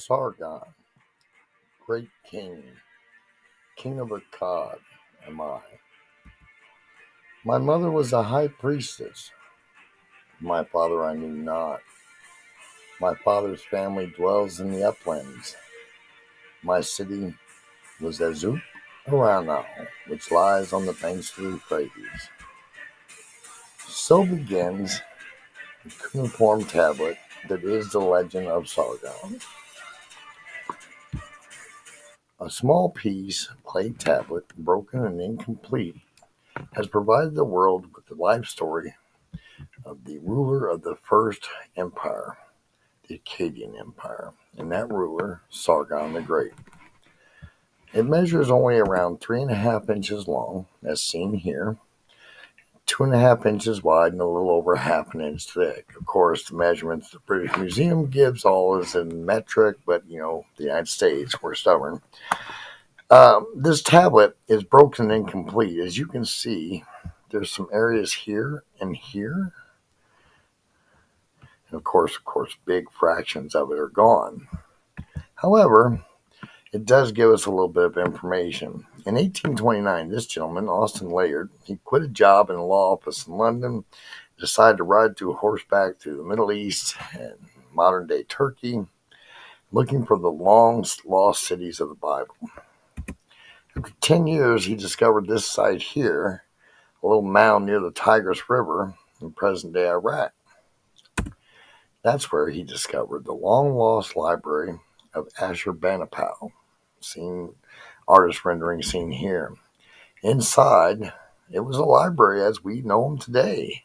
Sargon, great king, king of Akkad, am I. My mother was a high priestess. My father I knew not. My father's family dwells in the uplands. My city was Azuk Aranau, which lies on the banks of the Euphrates. So begins the cuneiform tablet that is the legend of Sargon. A small piece, clay tablet, broken and incomplete, has provided the world with the life story of the ruler of the first empire, the Akkadian Empire, and that ruler, Sargon the Great. It measures only around 3.5 inches long, as seen here, 2.5 inches wide, and a little over half an inch thick. Of course, the measurements the British Museum gives all is in metric, but the United States, we're stubborn. This tablet is broken and incomplete. As you can see, there's some areas here and here. And of course, big fractions of it are gone. However, it does give us a little bit of information. In 1829, this gentleman, Austen Layard, he quit a job in a law office in London, decided to ride through horseback through the Middle East and modern-day Turkey, looking for the long-lost cities of the Bible. After 10 years, he discovered this site here, a little mound near the Tigris River in present-day Iraq. That's where he discovered the long-lost library of Ashurbanipal, seen artist rendering seen here. Inside, it was a library as we know them today,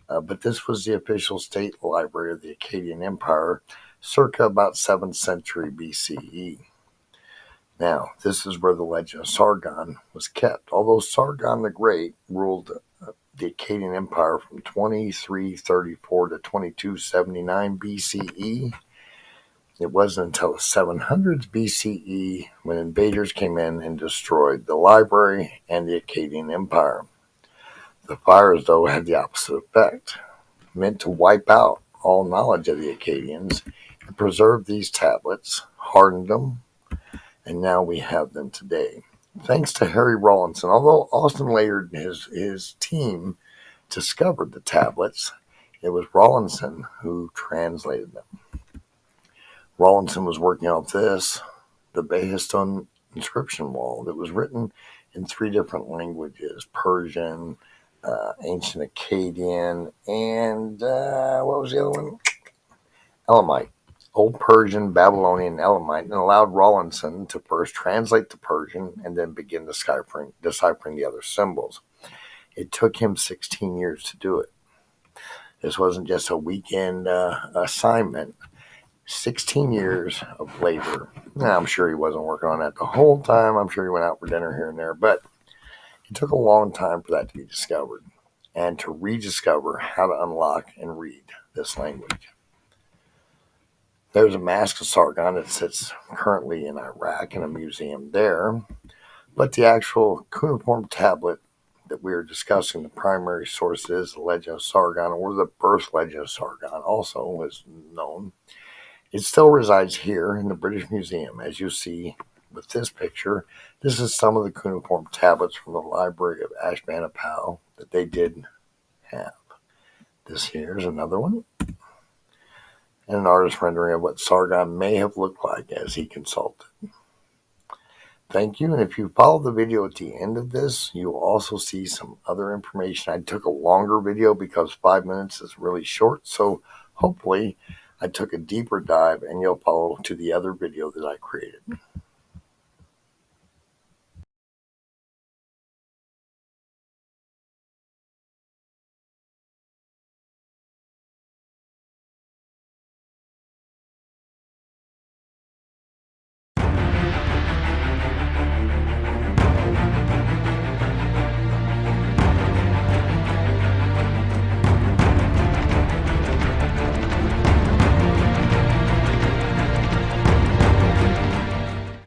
but this was the official state library of the Akkadian Empire, circa about 7th century BCE. Now, this is where the legend of Sargon was kept. Although Sargon the Great ruled the Akkadian Empire from 2334 to 2279 BCE, it wasn't until the 700s BCE when invaders came in and destroyed the library and the Akkadian Empire. The fires, though, had the opposite effect, meant to wipe out all knowledge of the Akkadians and preserve these tablets, hardened them, and now we have them today. Thanks to Henry Rawlinson, although Austen Layard and his team discovered the tablets, it was Rawlinson who translated them. Rawlinson was working on this, the Behistun inscription wall that was written in 3 different languages, Persian, ancient Akkadian, and what was the other one? Elamite. Old Persian, Babylonian, Elamite, and allowed Rawlinson to first translate the Persian and then begin deciphering the other symbols. It took him 16 years to do it. This wasn't just a weekend assignment. 16 years of labor. Now, I'm sure he wasn't working on that the whole time. I'm sure he went out for dinner here and there, but it took a long time for that to be discovered and to rediscover how to unlock and read this language. There's a mask of Sargon that sits currently in Iraq in a museum there, but the actual cuneiform tablet that we are discussing, the primary source is the legend of Sargon, or the birth legend of Sargon, also is known. It still resides here in the British Museum. As you see with this picture, this is some of the cuneiform tablets from the library of Ashurbanipal that they did have. This here is another one, and an artist rendering of what Sargon may have looked like as he consulted. Thank you, and if you follow the video at the end of this, you will also see some other information. I took a longer video because 5 minutes is really short, so hopefully I took a deeper dive and you'll follow to the other video that I created.